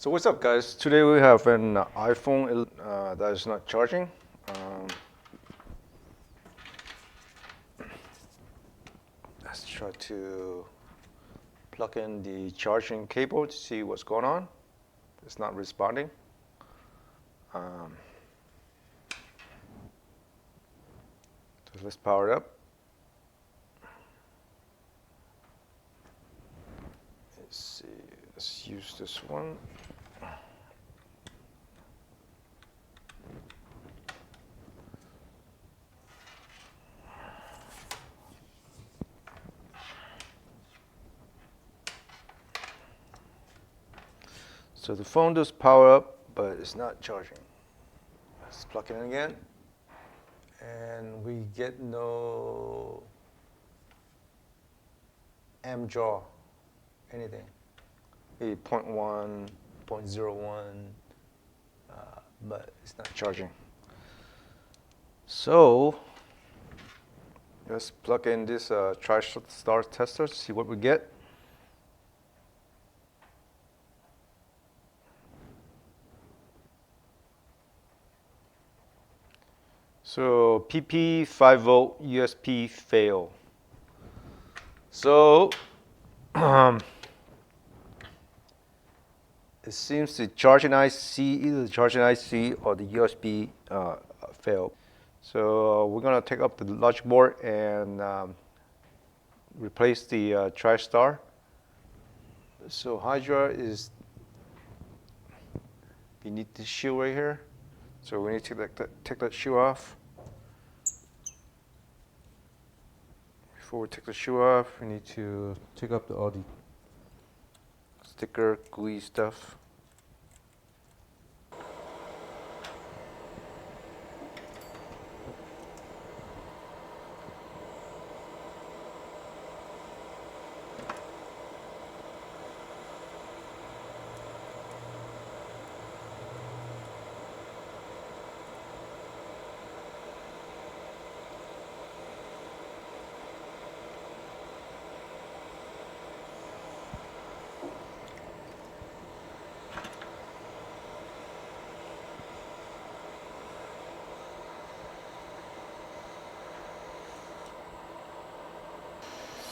So what's up, guys? Today we have an iPhone that is not charging. Let's try to plug in the charging cable to see what's going on. It's not responding. So let's power it up. Let's see. Let's use this one. So the phone does power up, but it's not charging. Let's plug it in again. And we get no amp draw, anything. Maybe 0.1, 0.01, but it's not charging. So let's plug in this TriStar tester to see what we get. So PP 5 volt USB fail. So it seems the charging IC, either the charging IC or the USB failed. So we're gonna take up the logic board and replace the TriStar. So Hydra is beneath the shield right here. So we need to take that shoe off. Before we take the shoe off, we need to take up all the sticker, gooey stuff.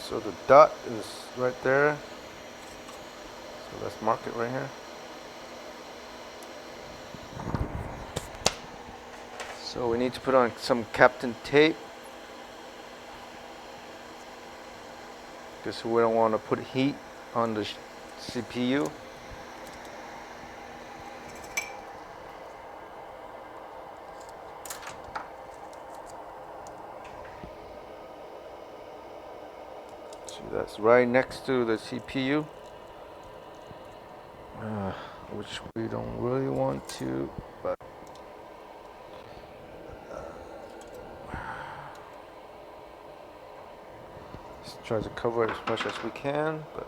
So the dot is right there. So let's mark it right here. So we need to put on some Captain tape because we don't want to put heat on the CPU. So that's right next to the CPU, which we don't really want to, but let's try to cover it as much as we can. But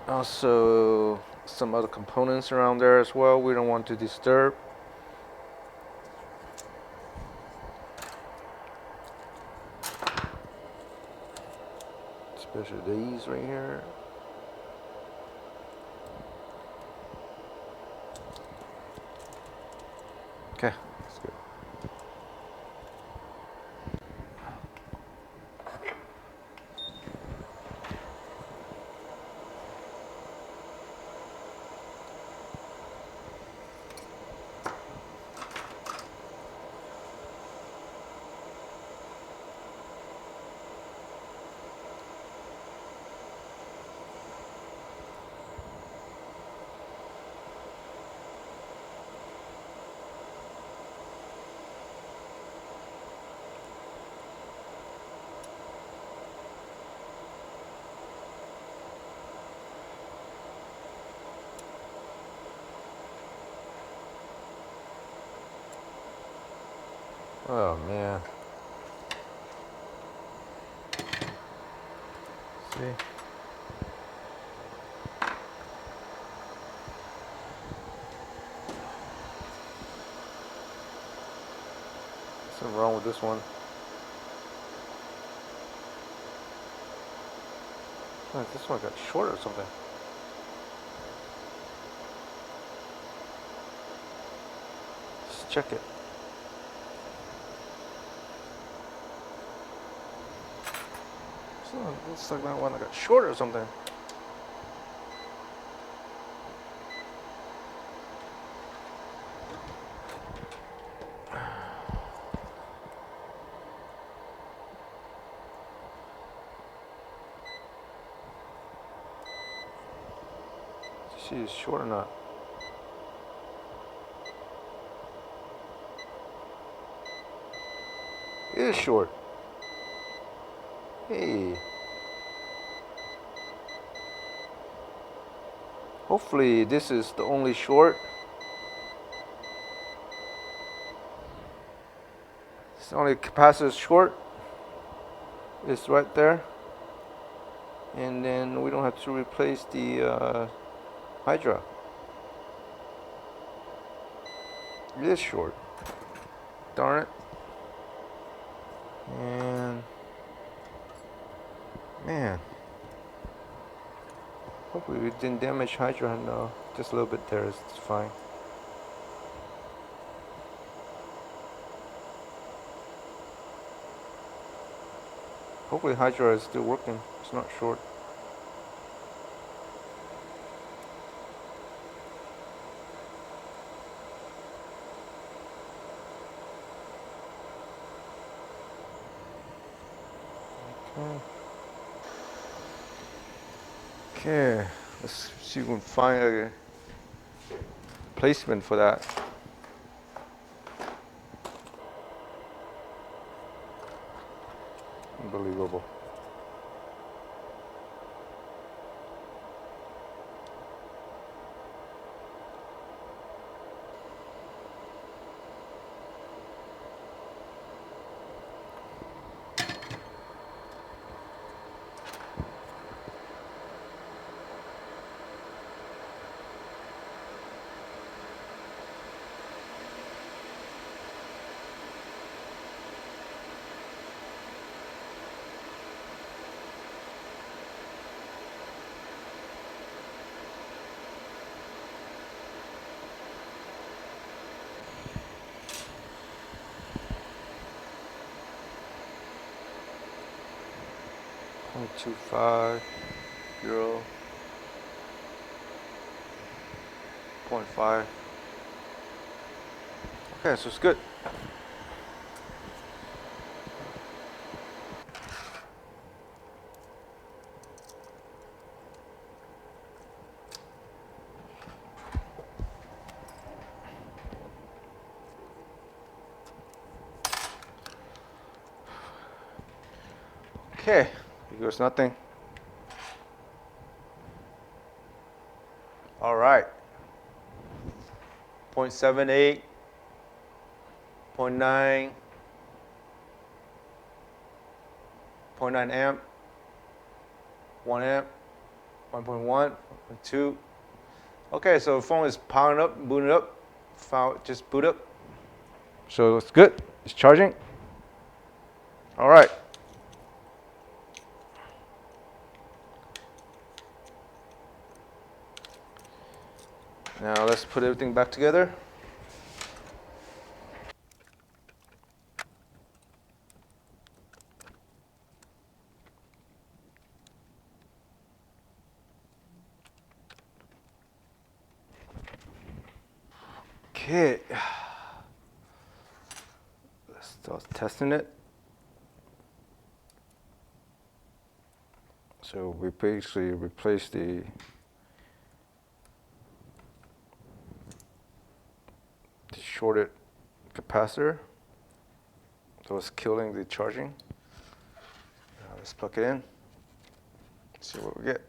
also some other components around there as well we don't want to disturb. Especially these right here. Okay, that's good. Oh man. See? Something wrong with this one. Oh, this one got short or something. Let's check it. So it looks like that one got short or something. See, it's short or not? It is short. Hey. Hopefully this is the only short. It's the only capacitor short. It's right there. And then we don't have to replace the Hydra. It is short. Darn it. And man, hopefully we didn't damage Hydra. No, just a little bit there. It's fine. Hopefully Hydra is still working. It's not short. Okay, let's see if we can find a placement for that. Unbelievable. .25 euro. 0.5. Okay, so it's good. Okay, here goes nothing. All right. 0.78, 0.9, 0.9 amp, 1 amp, 1.1, 1.2. Okay, so the phone is powering up, booting up. Just boot up. So it's good. It's charging. All right. Now let's put everything back together. Okay. Let's start testing it. So we basically replaced the shorted capacitor. So it's killing the charging. Now let's plug it in. See what we get.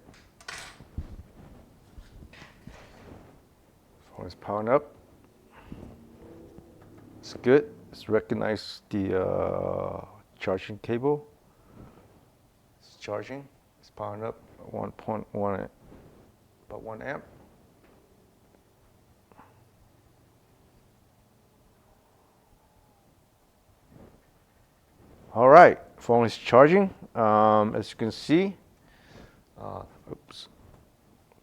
Phone is powering up. It's good. It's recognized the charging cable. It's charging. It's powering up. 1.1, about 1 amp. All right, phone is charging. As you can see, Oops.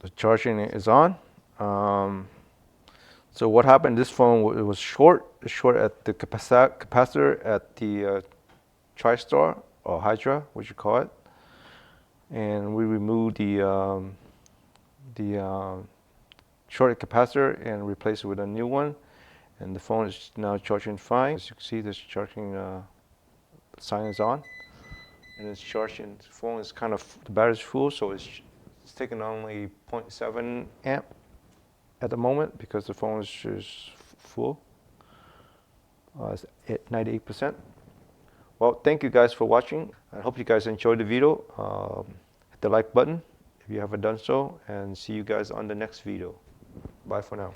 The charging is on. So what happened? This phone it was short at the capacitor at the TriStar or Hydra, what you call it, and we removed the shorted capacitor and replaced it with a new one, and the phone is now charging fine. As you can see, this charging sign is on, and it's charging. The phone is kind of, the battery's full, so it's taking only 0.7 amp at the moment because the phone is just full. It's at 98%. Well, thank you guys for watching. I hope you guys enjoyed the video. Hit the like button if you haven't done so, and see you guys on the next video. Bye for now.